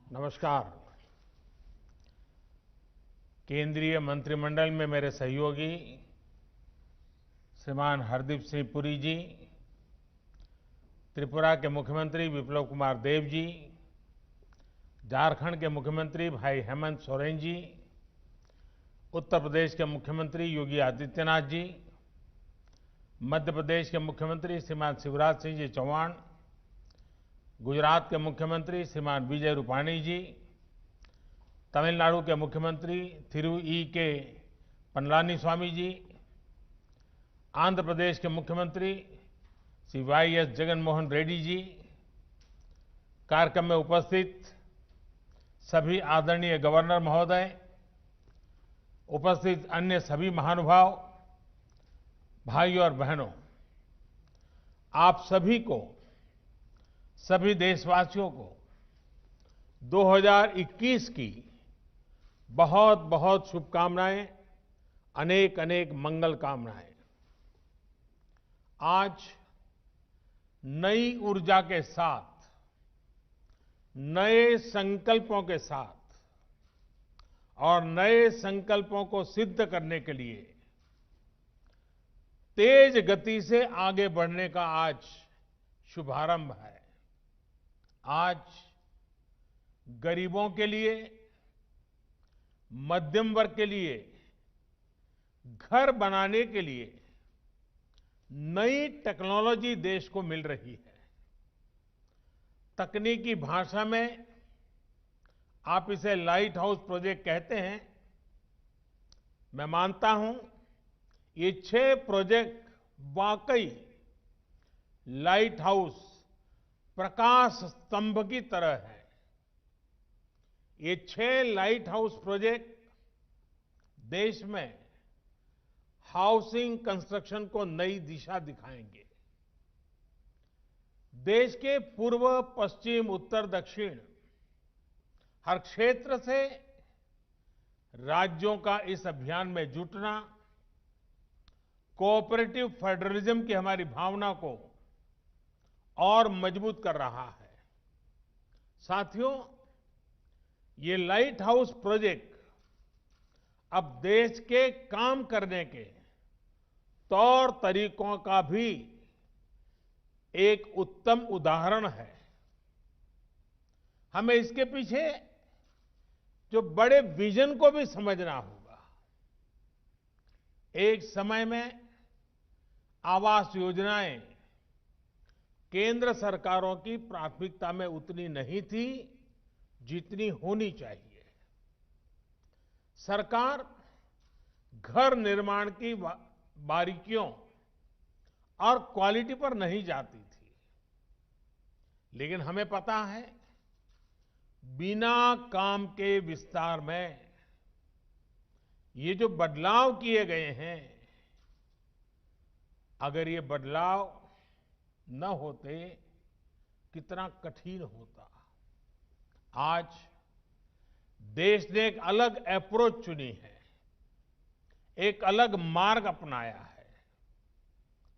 नमस्कार। केंद्रीय मंत्रिमंडल में मेरे सहयोगी श्रीमान हरदीप सिंह पुरी जी, त्रिपुरा के मुख्यमंत्री विप्लव कुमार देव जी, झारखंड के मुख्यमंत्री भाई हेमंत सोरेन जी, उत्तर प्रदेश के मुख्यमंत्री योगी आदित्यनाथ जी, मध्य प्रदेश के मुख्यमंत्री श्रीमान शिवराज सिंह जी चौहान, गुजरात के मुख्यमंत्री श्रीमान विजय रूपाणी जी, तमिलनाडु के मुख्यमंत्री थिरु ई के पनलानी स्वामी जी, आंध्र प्रदेश के मुख्यमंत्री श्री वाई.एस. जगन मोहन रेड्डी जी, कार्यक्रम में उपस्थित सभी आदरणीय गवर्नर महोदय, उपस्थित अन्य सभी महानुभाव, भाइयों और बहनों, आप सभी को, सभी देशवासियों को 2021 की बहुत बहुत शुभकामनाएं, अनेक अनेक मंगल कामनाएं। आज नई ऊर्जा के साथ, नए संकल्पों के साथ और नए संकल्पों को सिद्ध करने के लिए तेज गति से आगे बढ़ने का आज शुभारंभ है। आज गरीबों के लिए, मध्यम वर्ग के लिए, घर बनाने के लिए नई टेक्नोलॉजी देश को मिल रही है। तकनीकी भाषा में आप इसे लाइट हाउस प्रोजेक्ट कहते हैं। मैं मानता हूं ये 6 प्रोजेक्ट वाकई लाइट हाउस, प्रकाश स्तंभ की तरह है। ये 6 लाइट हाउस प्रोजेक्ट देश में हाउसिंग कंस्ट्रक्शन को नई दिशा दिखाएंगे। देश के पूर्व, पश्चिम, उत्तर, दक्षिण हर क्षेत्र से राज्यों का इस अभियान में जुटना कोऑपरेटिव फेडरलिज्म की हमारी भावना को और मजबूत कर रहा है। साथियों, ये लाइट हाउस प्रोजेक्ट अब देश के काम करने के तौर तरीकों का भी एक उत्तम उदाहरण है। हमें इसके पीछे जो बड़े विजन को भी समझना होगा। एक समय में आवास योजनाएं केंद्र सरकारों की प्राथमिकता में उतनी नहीं थी जितनी होनी चाहिए। सरकार घर निर्माण की बारीकियों और क्वालिटी पर नहीं जाती थी, लेकिन हमें पता है बिना काम के विस्तार में ये जो बदलाव किए गए हैं, अगर ये बदलाव न होते कितना कठिन होता। आज देश ने एक अलग अप्रोच चुनी है, एक अलग मार्ग अपनाया है।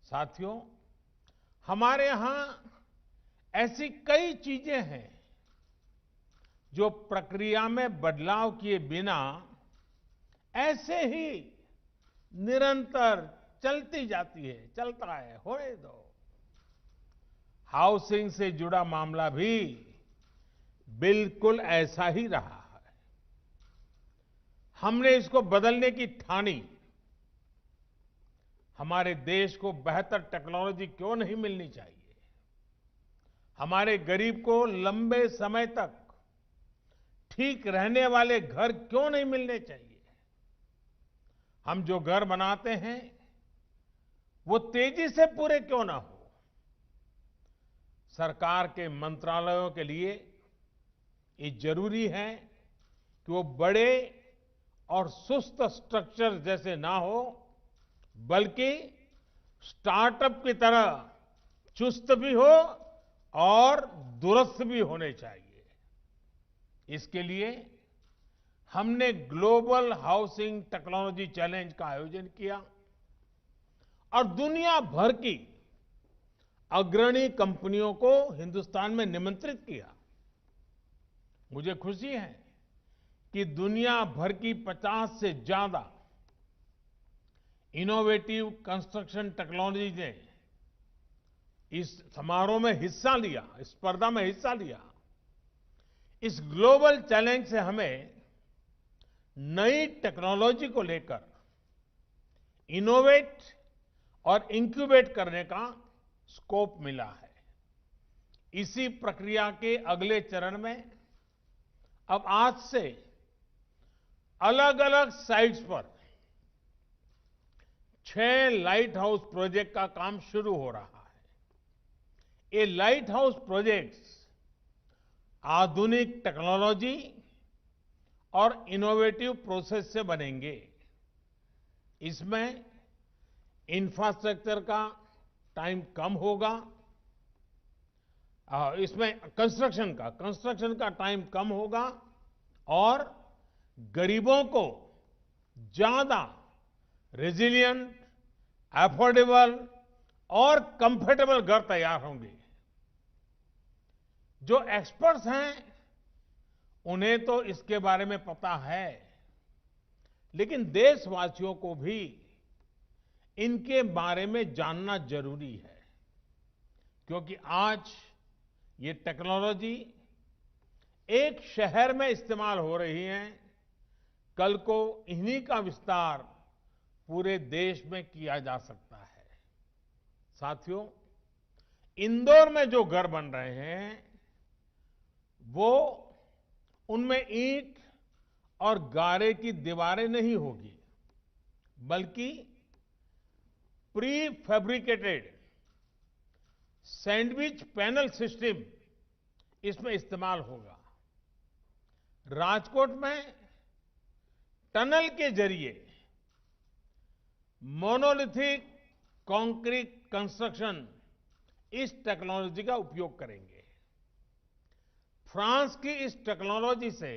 साथियों, हमारे यहां ऐसी कई चीजें हैं जो प्रक्रिया में बदलाव किए बिना ऐसे ही निरंतर चलती जाती है, चलता है, होने दो। हाउसिंग से जुड़ा मामला भी बिल्कुल ऐसा ही रहा है। हमने इसको बदलने की ठानी। हमारे देश को बेहतर टेक्नोलॉजी क्यों नहीं मिलनी चाहिए? हमारे गरीब को लंबे समय तक ठीक रहने वाले घर क्यों नहीं मिलने चाहिए? हम जो घर बनाते हैं वो तेजी से पूरे क्यों ना हो? सरकार के मंत्रालयों के लिए ये जरूरी है कि वो बड़े और सुस्त स्ट्रक्चर जैसे ना हो, बल्कि स्टार्टअप की तरह चुस्त भी हो और दुरुस्त भी होने चाहिए। इसके लिए हमने ग्लोबल हाउसिंग टेक्नोलॉजी चैलेंज का आयोजन किया और दुनिया भर की अग्रणी कंपनियों को हिंदुस्तान में निमंत्रित किया। मुझे खुशी है कि दुनिया भर की 50 से ज्यादा इनोवेटिव कंस्ट्रक्शन टेक्नोलॉजी ने इस समारोह में हिस्सा लिया, इस स्पर्धा में हिस्सा लिया। इस ग्लोबल चैलेंज से हमें नई टेक्नोलॉजी को लेकर इनोवेट और इंक्यूबेट करने का स्कोप मिला है। इसी प्रक्रिया के अगले चरण में अब आज से अलग अलग साइट्स पर 6 लाइट हाउस प्रोजेक्ट का काम शुरू हो रहा है। ये लाइट हाउस प्रोजेक्ट्स आधुनिक टेक्नोलॉजी और इनोवेटिव प्रोसेस से बनेंगे। इसमें इंफ्रास्ट्रक्चर का टाइम कम होगा, इसमें कंस्ट्रक्शन का टाइम कम होगा और गरीबों को ज्यादा रेजिलिएंट, अफोर्डेबल और कंफर्टेबल घर तैयार होंगे। जो एक्सपर्ट्स हैं उन्हें तो इसके बारे में पता है, लेकिन देशवासियों को भी इनके बारे में जानना जरूरी है, क्योंकि आज ये टेक्नोलॉजी एक शहर में इस्तेमाल हो रही है, कल को इन्हीं का विस्तार पूरे देश में किया जा सकता है। साथियों, इंदौर में जो घर बन रहे हैं वो उनमें ईंट और गारे की दीवारें नहीं होगी, बल्कि pre fabricated sandwich panel system इसमें इस्तेमाल होगा। राजकोट में टनल के जरिए मोनोलिथिक कंक्रीट कंस्ट्रक्शन इस टेक्नोलॉजी का उपयोग करेंगे। फ्रांस की इस टेक्नोलॉजी से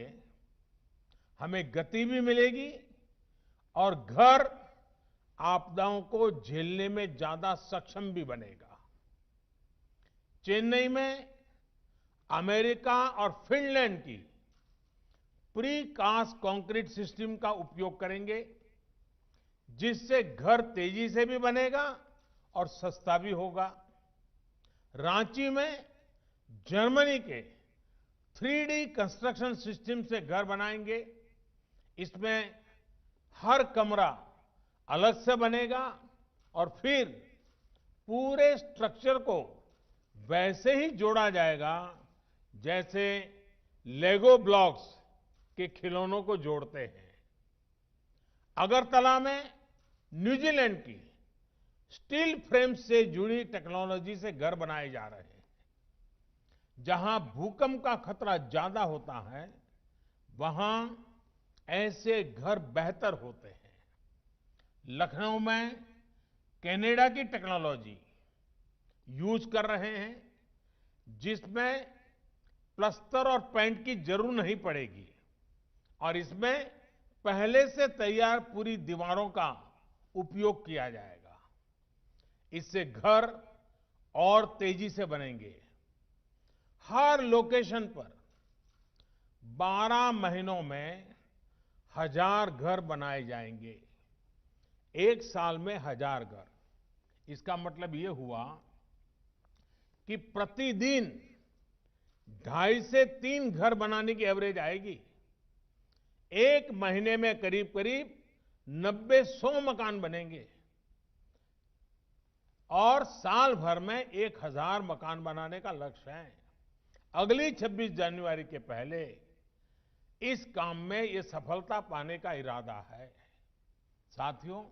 हमें गति भी मिलेगी और घर आपदाओं को झेलने में ज्यादा सक्षम भी बनेगा। चेन्नई में अमेरिका और फिनलैंड की प्री कास्ट कंक्रीट सिस्टम का उपयोग करेंगे, जिससे घर तेजी से भी बनेगा और सस्ता भी होगा। रांची में जर्मनी के 3D कंस्ट्रक्शन सिस्टम से घर बनाएंगे। इसमें हर कमरा अलग से बनेगा और फिर पूरे स्ट्रक्चर को वैसे ही जोड़ा जाएगा जैसे लेगो ब्लॉक्स के खिलौनों को जोड़ते हैं। अगरतला में न्यूजीलैंड की स्टील फ्रेम से जुड़ी टेक्नोलॉजी से घर बनाए जा रहे हैं। जहां भूकंप का खतरा ज्यादा होता है, वहां ऐसे घर बेहतर होते हैं। लखनऊ में कनाडा की टेक्नोलॉजी यूज कर रहे हैं, जिसमें प्लास्टर और पेंट की जरूरत नहीं पड़ेगी और इसमें पहले से तैयार पूरी दीवारों का उपयोग किया जाएगा। इससे घर और तेजी से बनेंगे। हर लोकेशन पर 12 महीनों में 1000 घर बनाए जाएंगे। एक साल में 1000 घर। इसका मतलब ये हुआ कि प्रतिदिन 2.5 से 3 घर बनाने की एवरेज आएगी। एक महीने में करीब करीब 90-100 मकान बनेंगे और साल भर में 1000 मकान बनाने का लक्ष्य है। अगली 26 जनवरी के पहले इस काम में ये सफलता पाने का इरादा है। साथियों,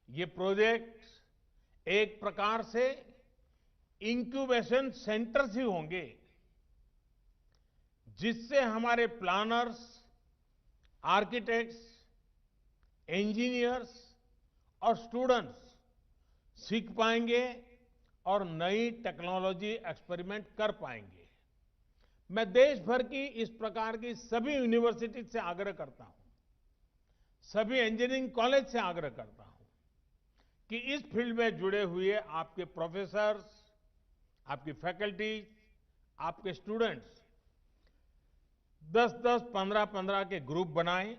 ये प्रोजेक्ट एक प्रकार से इंक्यूबेशन सेंटर्स ही होंगे, जिससे हमारे प्लानर्स, आर्किटेक्ट्स, इंजीनियर्स और स्टूडेंट्स सीख पाएंगे और नई टेक्नोलॉजी एक्सपेरिमेंट कर पाएंगे। मैं देश भर की इस प्रकार की सभी यूनिवर्सिटी से आग्रह करता हूं, सभी इंजीनियरिंग कॉलेज से आग्रह करता हूं कि इस फील्ड में जुड़े हुए आपके प्रोफेसर्स, आपकी फैकल्टी, आपके स्टूडेंट्स 10-10, 15-15 के ग्रुप बनाएं।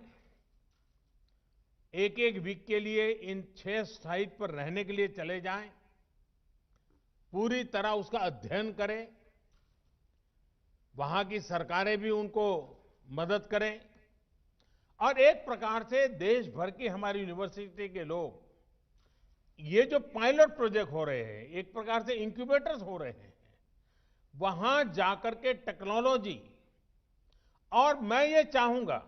एक एक वीक के लिए इन 6 साइट पर रहने के लिए चले जाएं। पूरी तरह उसका अध्ययन करें। वहां की सरकारें भी उनको मदद करें और एक प्रकार से देश भर की हमारी यूनिवर्सिटी के लोग ये जो पायलट प्रोजेक्ट हो रहे हैं, एक प्रकार से इंक्यूबेटर्स हो रहे हैं, वहां जाकर के टेक्नोलॉजी, और मैं ये चाहूंगा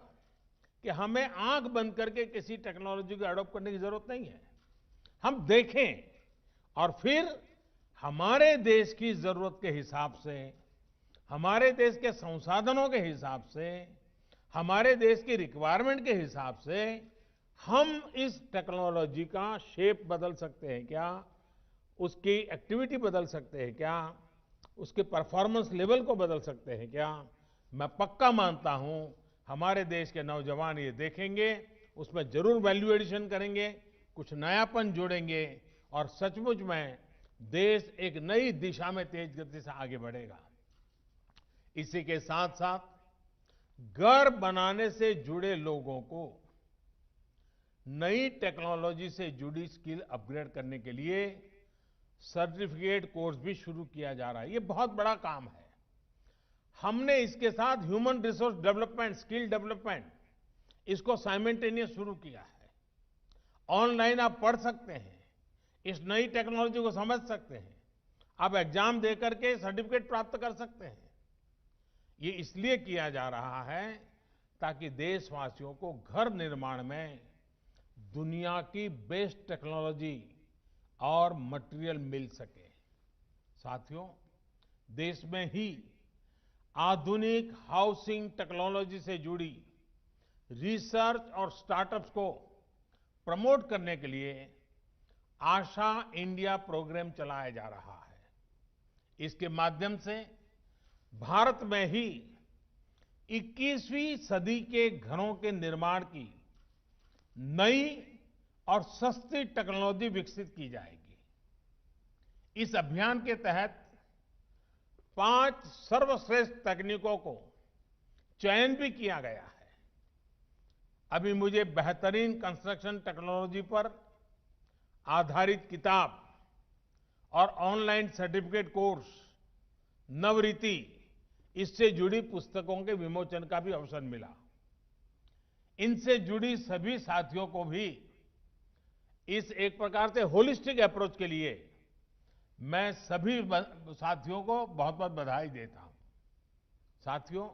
कि हमें आंख बंद करके किसी टेक्नोलॉजी को अडॉप्ट करने की जरूरत नहीं है। हम देखें और फिर हमारे देश की जरूरत के हिसाब से, हमारे देश के संसाधनों के हिसाब से, हमारे देश की रिक्वायरमेंट के हिसाब से हम इस टेक्नोलॉजी का शेप बदल सकते हैं क्या, उसकी एक्टिविटी बदल सकते हैं क्या, उसके परफॉर्मेंस लेवल को बदल सकते हैं क्या। मैं पक्का मानता हूं हमारे देश के नौजवान ये देखेंगे, उसमें जरूर वैल्यू एडिशन करेंगे, कुछ नयापन जोड़ेंगे और सचमुच में देश एक नई दिशा में तेज गति से आगे बढ़ेगा। इसी के साथ साथ घर बनाने से जुड़े लोगों को नई टेक्नोलॉजी से जुड़ी स्किल अपग्रेड करने के लिए सर्टिफिकेट कोर्स भी शुरू किया जा रहा है। ये बहुत बड़ा काम है। हमने इसके साथ human resource development, skill development, इसको साइमल्टेनियस शुरू किया है। ऑनलाइन आप पढ़ सकते हैं, इस नई टेक्नोलॉजी को समझ सकते हैं, आप एग्जाम दे करके सर्टिफिकेट प्राप्त कर सकते हैं। ये इसलिए किया जा रहा है ताकि देशवासियों को घर निर्माण में दुनिया की बेस्ट टेक्नोलॉजी और मटेरियल मिल सके। साथियों, देश में ही आधुनिक हाउसिंग टेक्नोलॉजी से जुड़ी रिसर्च और स्टार्टअप्स को प्रमोट करने के लिए आशा इंडिया प्रोग्राम चलाया जा रहा है। इसके माध्यम से भारत में ही 21वीं सदी के घरों के निर्माण की नई और सस्ती टेक्नोलॉजी विकसित की जाएगी। इस अभियान के तहत 5 सर्वश्रेष्ठ तकनीकों को चयन भी किया गया है। अभी मुझे बेहतरीन कंस्ट्रक्शन टेक्नोलॉजी पर आधारित किताब और ऑनलाइन सर्टिफिकेट कोर्स नवरीति, इससे जुड़ी पुस्तकों के विमोचन का भी अवसर मिला। इनसे जुड़ी सभी साथियों को भी इस एक प्रकार से होलिस्टिक अप्रोच के लिए मैं सभी साथियों को बहुत बहुत बधाई देता हूं। साथियों,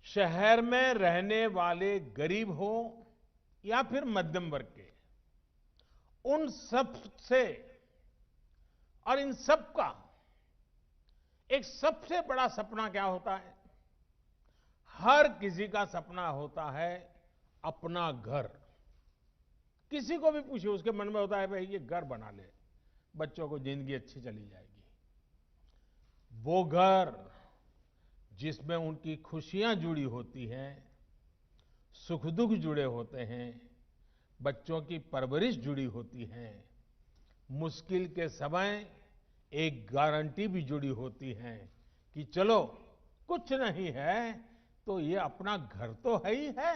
शहर में रहने वाले गरीब हो या फिर मध्यम वर्ग के, उन सब से और इन सब का एक सबसे बड़ा सपना क्या होता है? हर किसी का सपना होता है अपना घर। किसी को भी पूछिए, उसके मन में होता है भाई ये घर बना ले, बच्चों को जिंदगी अच्छी चली जाएगी। वो घर जिसमें उनकी खुशियां जुड़ी होती हैं, सुख दुख जुड़े होते हैं, बच्चों की परवरिश जुड़ी होती है, मुश्किल के समय एक गारंटी भी जुड़ी होती है कि चलो कुछ नहीं है तो ये अपना घर तो है ही है।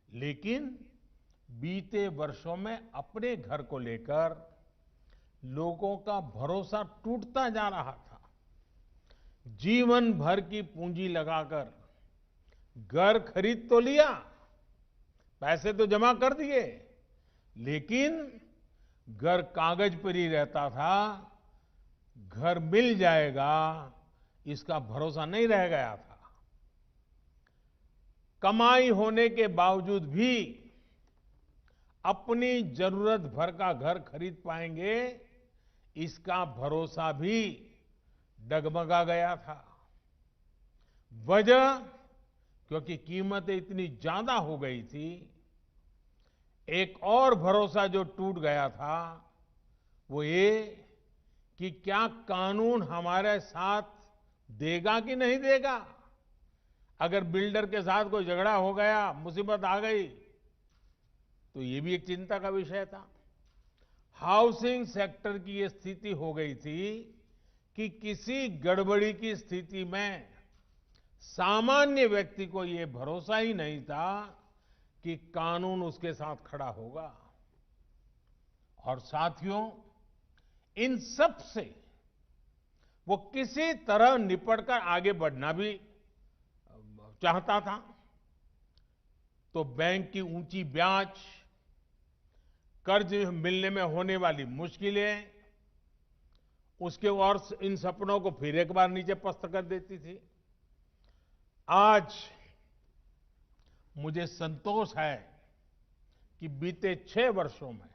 लेकिन बीते वर्षों में अपने घर को लेकर लोगों का भरोसा टूटता जा रहा था। जीवन भर की पूंजी लगाकर घर खरीद तो लिया, पैसे तो जमा कर दिए, लेकिन घर कागज पर ही रहता था। घर मिल जाएगा इसका भरोसा नहीं रह गया था। कमाई होने के बावजूद भी अपनी जरूरत भर का घर खरीद पाएंगे, इसका भरोसा भी डगमगा गया था। वजह, क्योंकि कीमतें इतनी ज्यादा हो गई थी। एक और भरोसा जो टूट गया था वो ये कि क्या कानून हमारे साथ देगा कि नहीं देगा। अगर बिल्डर के साथ कोई झगड़ा हो गया, मुसीबत आ गई, तो ये भी एक चिंता का विषय था। हाउसिंग सेक्टर की ये स्थिति हो गई थी कि किसी गड़बड़ी की स्थिति में सामान्य व्यक्ति को ये भरोसा ही नहीं था कि कानून उसके साथ खड़ा होगा। और साथियों, इन सब से वो किसी तरह निपटकर आगे बढ़ना भी चाहता था। तो बैंक की ऊंची ब्याज, कर्ज मिलने में होने वाली मुश्किलें उसके और इन सपनों को फिर एक बार नीचे पस्त कर देती थी। आज मुझे संतोष है कि बीते 6 वर्षों में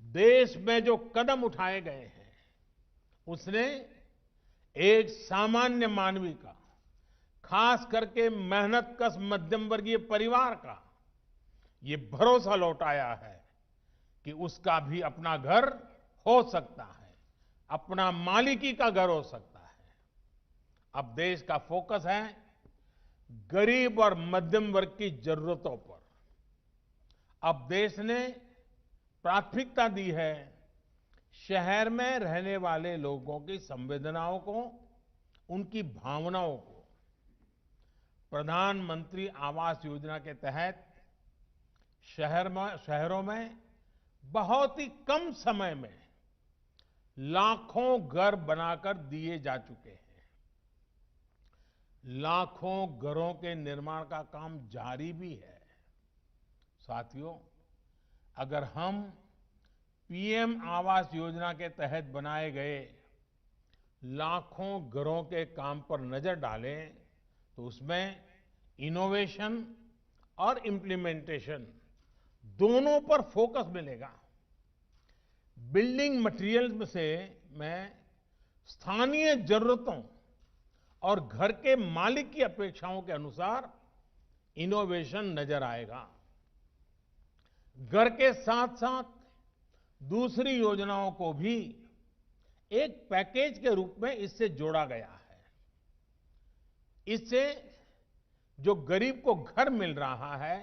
देश में जो कदम उठाए गए हैं, उसने एक सामान्य मानवी का, खास करके मेहनतकश मध्यम वर्गीय परिवार का ये भरोसा लौटाया है कि उसका भी अपना घर हो सकता है, अपना मालिकी का घर हो सकता है। अब देश का फोकस है गरीब और मध्यम वर्ग की जरूरतों पर। अब देश ने प्राथमिकता दी है शहर में रहने वाले लोगों की संवेदनाओं को, उनकी भावनाओं को। प्रधानमंत्री आवास योजना के तहत शहरों में बहुत ही कम समय में लाखों घर बनाकर दिए जा चुके हैं। लाखों घरों के निर्माण का काम जारी भी है। साथियों, अगर हम पीएम आवास योजना के तहत बनाए गए लाखों घरों के काम पर नजर डालें तो उसमें इनोवेशन और इम्प्लीमेंटेशन दोनों पर फोकस मिलेगा। बिल्डिंग मटेरियल से मैं स्थानीय जरूरतों और घर के मालिक की अपेक्षाओं के अनुसार इनोवेशन नजर आएगा। घर के साथ साथ दूसरी योजनाओं को भी एक पैकेज के रूप में इससे जोड़ा गया है। इससे जो गरीब को घर मिल रहा है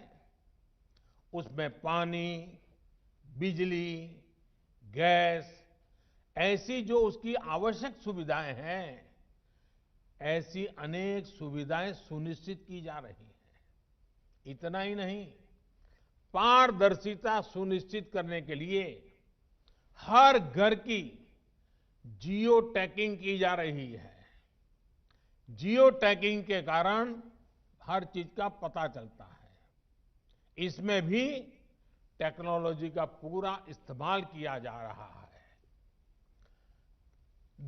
उसमें पानी, बिजली, गैस, ऐसी जो उसकी आवश्यक सुविधाएं हैं, ऐसी अनेक सुविधाएं सुनिश्चित की जा रही हैं। इतना ही नहीं, पारदर्शिता सुनिश्चित करने के लिए हर घर की जियो टैगिंग की जा रही है। जियो टैगिंग के कारण हर चीज का पता चलता है। इसमें भी टेक्नोलॉजी का पूरा इस्तेमाल किया जा रहा है।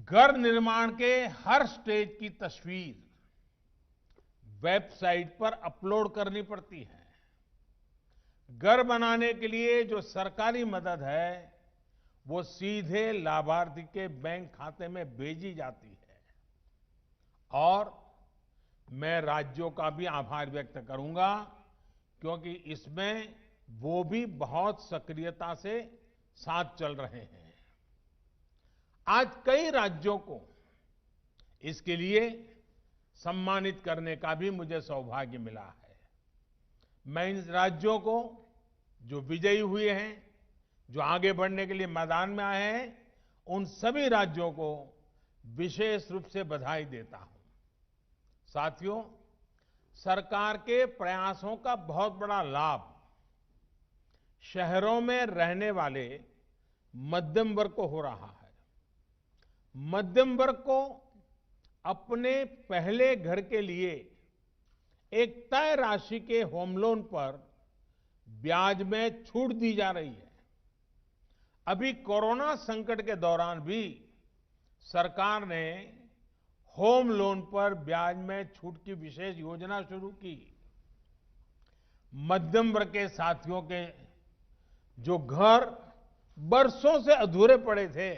घर निर्माण के हर स्टेज की तस्वीर वेबसाइट पर अपलोड करनी पड़ती है। घर बनाने के लिए जो सरकारी मदद है वो सीधे लाभार्थी के बैंक खाते में भेजी जाती है। और मैं राज्यों का भी आभार व्यक्त करूंगा क्योंकि इसमें वो भी बहुत सक्रियता से साथ चल रहे हैं। आज कई राज्यों को इसके लिए सम्मानित करने का भी मुझे सौभाग्य मिला है। मैं इन राज्यों को जो विजयी हुए हैं, जो आगे बढ़ने के लिए मैदान में आए हैं, उन सभी राज्यों को विशेष रूप से बधाई देता हूं। साथियों, सरकार के प्रयासों का बहुत बड़ा लाभ शहरों में रहने वाले मध्यम वर्ग को हो रहा है। मध्यम वर्ग को अपने पहले घर के लिए एक तय राशि के होम लोन पर ब्याज में छूट दी जा रही है। अभी कोरोना संकट के दौरान भी सरकार ने होम लोन पर ब्याज में छूट की विशेष योजना शुरू की। मध्यम वर्ग के साथियों के जो घर बरसों से अधूरे पड़े थे,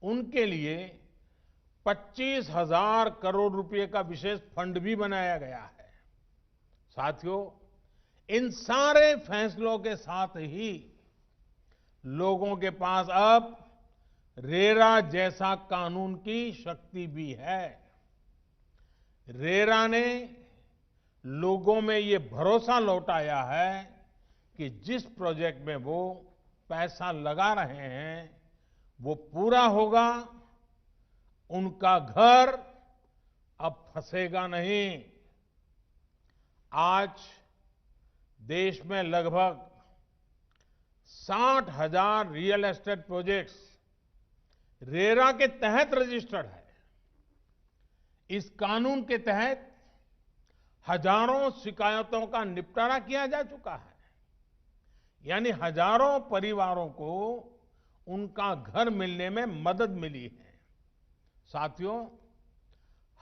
उनके लिए 25,000 करोड़ रुपए का विशेष फंड भी बनाया गया है। साथियों, इन सारे फैसलों के साथ ही लोगों के पास अब रेरा जैसा कानून की शक्ति भी है। रेरा ने लोगों में ये भरोसा लौटाया है कि जिस प्रोजेक्ट में वो पैसा लगा रहे हैं वो पूरा होगा, उनका घर अब फंसेगा नहीं। आज देश में लगभग 60,000 रियल एस्टेट प्रोजेक्ट्स रेरा के तहत रजिस्टर्ड है। इस कानून के तहत हजारों शिकायतों का निपटारा किया जा चुका है, यानी हजारों परिवारों को उनका घर मिलने में मदद मिली है। साथियों,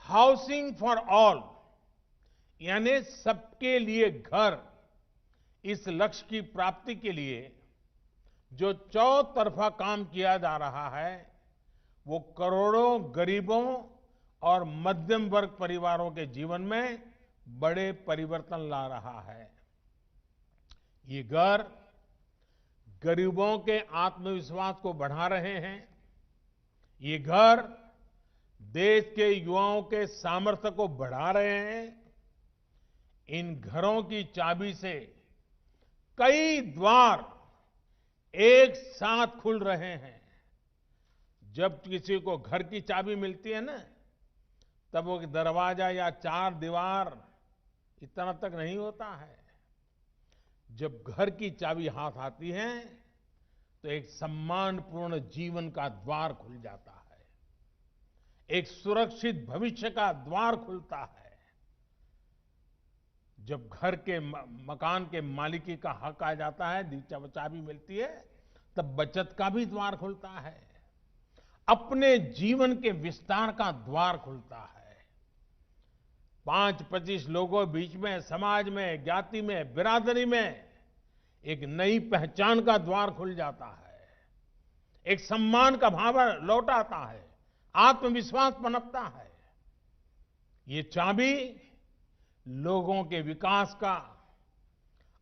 हाउसिंग फॉर ऑल यानी सबके लिए घर, इस लक्ष्य की प्राप्ति के लिए जो चौतरफा काम किया जा रहा है, वो करोड़ों गरीबों और मध्यम वर्ग परिवारों के जीवन में बड़े परिवर्तन ला रहा है। ये घर गरीबों के आत्मविश्वास को बढ़ा रहे हैं। ये घर देश के युवाओं के सामर्थ्य को बढ़ा रहे हैं। इन घरों की चाबी से कई द्वार एक साथ खुल रहे हैं। जब किसी को घर की चाबी मिलती है ना, तब वो दरवाजा या चार दीवार इतना तक नहीं होता है। जब घर की चाबी हाथ आती है तो एक सम्मानपूर्ण जीवन का द्वार खुल जाता है, एक सुरक्षित भविष्य का द्वार खुलता है। जब घर के मकान के मालिकी का हक आ जाता है, चाबी मिलती है, तब बचत का भी द्वार खुलता है, अपने जीवन के विस्तार का द्वार खुलता है। 5-25 लोगों के बीच में, समाज में, ज्ञाति में, बिरादरी में एक नई पहचान का द्वार खुल जाता है, एक सम्मान का भाव लौट आता है, आत्मविश्वास पनपता है। ये चाबी लोगों के विकास का,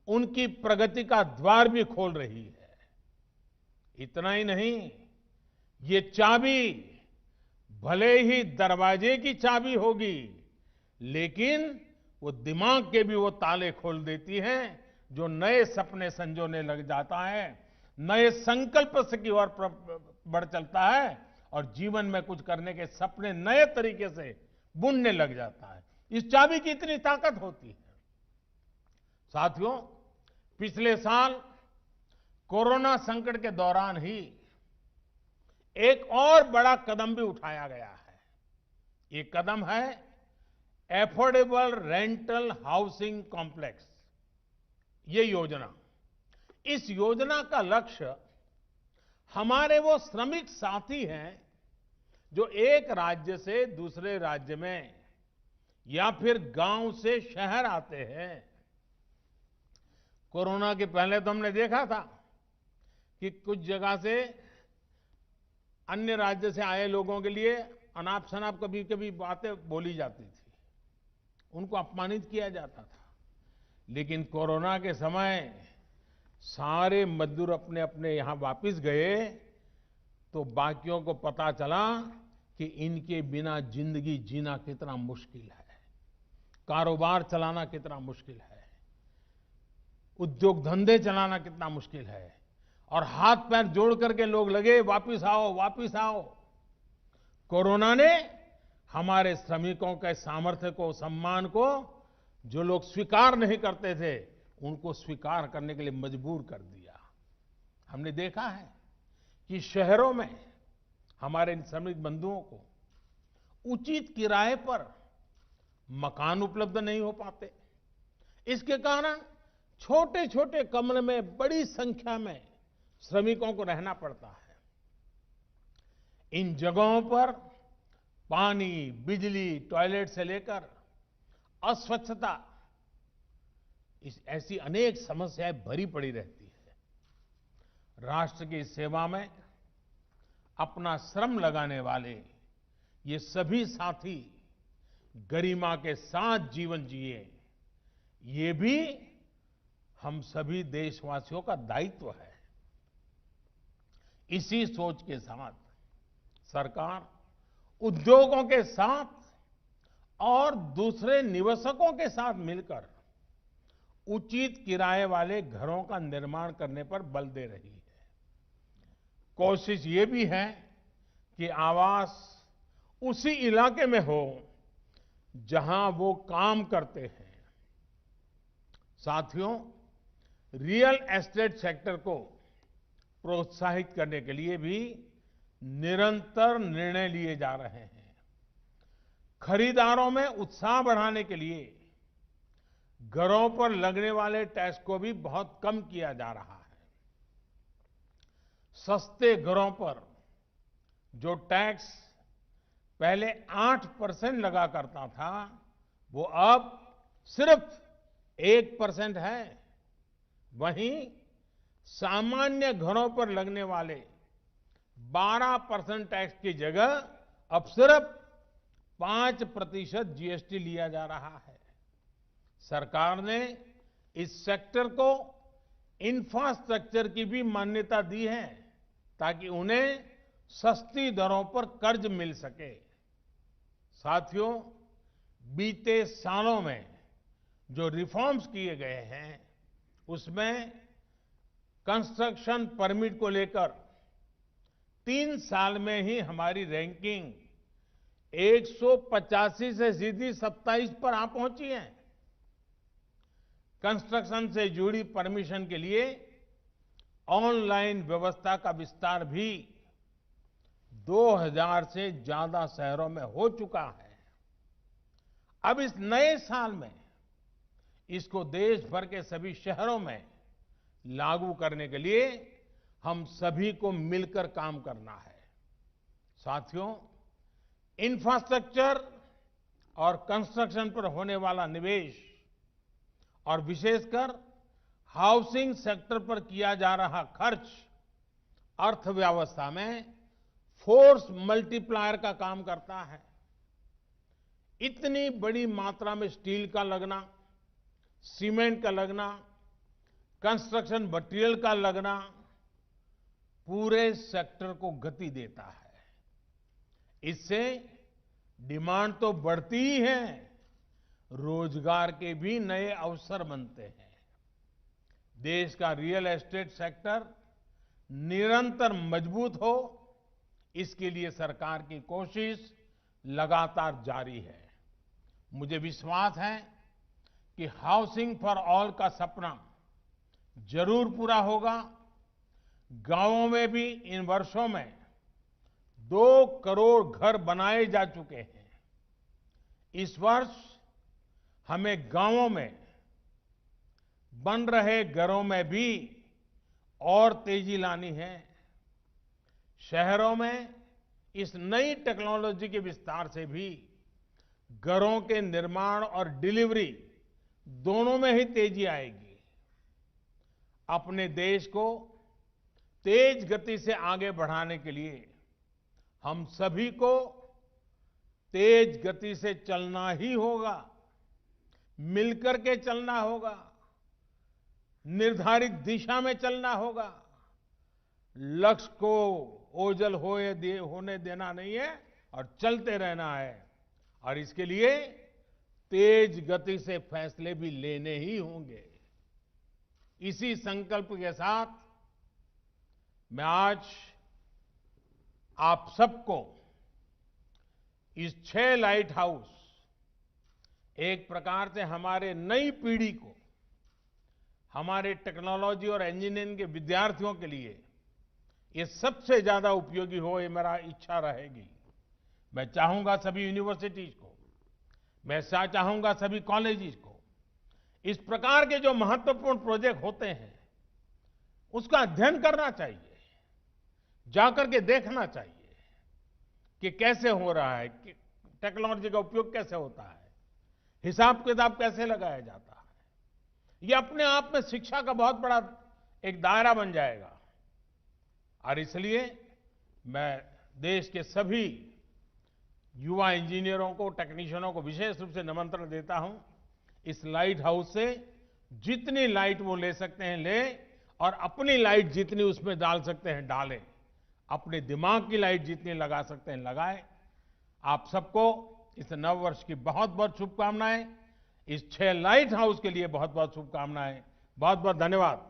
उनकी प्रगति का द्वार भी खोल रही है। इतना ही नहीं, ये चाबी भले ही दरवाजे की चाबी होगी, लेकिन वो दिमाग के भी वो ताले खोल देती है, जो नए सपने संजोने लग जाता है, नए संकल्प से की ओर बढ़ चलता है और जीवन में कुछ करने के सपने नए तरीके से बुनने लग जाता है। इस चाबी की इतनी ताकत होती है। साथियों, पिछले साल कोरोना संकट के दौरान ही एक और बड़ा कदम भी उठाया गया है। ये कदम है एफोर्डेबल रेंटल हाउसिंग कॉम्प्लेक्स। ये योजना, इस योजना का लक्ष्य हमारे वो श्रमिक साथी हैं जो एक राज्य से दूसरे राज्य में या फिर गांव से शहर आते हैं। कोरोना के पहले तो हमने देखा था कि कुछ जगह से अन्य राज्य से आए लोगों के लिए अनाप शनाप कभी कभी बातें बोली जाती थी, उनको अपमानित किया जाता था। लेकिन कोरोना के समय सारे मजदूर अपने अपने यहां वापस गए तो बाकियों को पता चला कि इनके बिना जिंदगी जीना कितना मुश्किल है, कारोबार चलाना कितना मुश्किल है, उद्योग धंधे चलाना कितना मुश्किल है। और हाथ पैर जोड़ करके लोग लगे, वापिस आओ, वापिस आओ। कोरोना ने हमारे श्रमिकों के सामर्थ्य को, सम्मान को, जो लोग स्वीकार नहीं करते थे, उनको स्वीकार करने के लिए मजबूर कर दिया। हमने देखा है कि शहरों में हमारे इन श्रमिक बंधुओं को उचित किराए पर मकान उपलब्ध नहीं हो पाते। इसके कारण छोटे छोटे कमरे में बड़ी संख्या में श्रमिकों को रहना पड़ता है। इन जगहों पर पानी, बिजली, टॉयलेट से लेकर अस्वच्छता, ऐसी अनेक समस्याएं भरी पड़ी रहती है। राष्ट्र की सेवा में अपना श्रम लगाने वाले ये सभी साथी गरिमा के साथ जीवन जिए, ये भी हम सभी देशवासियों का दायित्व है। इसी सोच के साथ सरकार उद्योगों के साथ और दूसरे निवेशकों के साथ मिलकर उचित किराए वाले घरों का निर्माण करने पर बल दे रही है। कोशिश ये भी है कि आवास उसी इलाके में हो जहां वो काम करते हैं। साथियों, रियल एस्टेट सेक्टर को प्रोत्साहित करने के लिए भी निरंतर निर्णय लिए जा रहे हैं। खरीदारों में उत्साह बढ़ाने के लिए घरों पर लगने वाले टैक्स को भी बहुत कम किया जा रहा है। सस्ते घरों पर जो टैक्स पहले 8% लगा करता था, वो अब सिर्फ 1% है। वहीं सामान्य घरों पर लगने वाले 12% टैक्स की जगह अब सिर्फ 5% जीएसटी लिया जा रहा है। सरकार ने इस सेक्टर को इंफ्रास्ट्रक्चर की भी मान्यता दी है, ताकि उन्हें सस्ती दरों पर कर्ज मिल सके। साथियों, बीते सालों में जो रिफॉर्म्स किए गए हैं, उसमें कंस्ट्रक्शन परमिट को लेकर 3 साल में ही हमारी रैंकिंग 185 से सीधी 27 पर आ पहुंची है। कंस्ट्रक्शन से जुड़ी परमिशन के लिए ऑनलाइन व्यवस्था का विस्तार भी 2000 से ज्यादा शहरों में हो चुका है। अब इस नए साल में इसको देश भर के सभी शहरों में लागू करने के लिए हम सभी को मिलकर काम करना है। साथियों, इंफ्रास्ट्रक्चर और कंस्ट्रक्शन पर होने वाला निवेश और विशेषकर हाउसिंग सेक्टर पर किया जा रहा खर्च अर्थव्यवस्था में फोर्स मल्टीप्लायर का काम करता है। इतनी बड़ी मात्रा में स्टील का लगना, सीमेंट का लगना, कंस्ट्रक्शन मटेरियल का लगना पूरे सेक्टर को गति देता है। इससे डिमांड तो बढ़ती ही है, रोजगार के भी नए अवसर बनते हैं। देश का रियल एस्टेट सेक्टर निरंतर मजबूत हो, इसके लिए सरकार की कोशिश लगातार जारी है। मुझे विश्वास है कि हाउसिंग फॉर ऑल का सपना जरूर पूरा होगा। गांवों में भी इन वर्षों में 2 करोड़ घर बनाए जा चुके हैं। इस वर्ष हमें गांवों में बन रहे घरों में भी और तेजी लानी है। शहरों में इस नई टेक्नोलॉजी के विस्तार से भी घरों के निर्माण और डिलीवरी दोनों में ही तेजी आएगी। अपने देश को तेज गति से आगे बढ़ाने के लिए हम सभी को तेज गति से चलना ही होगा, मिलकर के चलना होगा, निर्धारित दिशा में चलना होगा। लक्ष्य को ओझल होने देना नहीं है और चलते रहना है। और इसके लिए तेज गति से फैसले भी लेने ही होंगे। इसी संकल्प के साथ मैं आज आप सबको इस 6 लाइट हाउस, एक प्रकार से हमारे नई पीढ़ी को, हमारे टेक्नोलॉजी और इंजीनियरिंग के विद्यार्थियों के लिए ये सबसे ज्यादा उपयोगी हो, ये मेरा इच्छा रहेगी। मैं चाहूंगा सभी यूनिवर्सिटीज को, मैं चाहूंगा सभी कॉलेजेस को, इस प्रकार के जो महत्वपूर्ण प्रोजेक्ट होते हैं उसका अध्ययन करना चाहिए, जाकर के देखना चाहिए कि कैसे हो रहा है, कि टेक्नोलॉजी का उपयोग कैसे होता है, हिसाब किताब कैसे लगाया जाता है। ये अपने आप में शिक्षा का बहुत बड़ा एक दायरा बन जाएगा। और इसलिए मैं देश के सभी युवा इंजीनियरों को, टेक्नीशियनों को विशेष रूप से निमंत्रण देता हूं। इस लाइट हाउस से जितनी लाइट वो ले सकते हैं लें, और अपनी लाइट जितनी उसमें डाल सकते हैं डालें। अपने दिमाग की लाइट जितनी लगा सकते हैं लगाएं। आप सबको इस नव वर्ष की बहुत बहुत शुभकामनाएं। इस 6 लाइट हाउस के लिए बहुत बहुत शुभकामनाएं। बहुत बहुत धन्यवाद।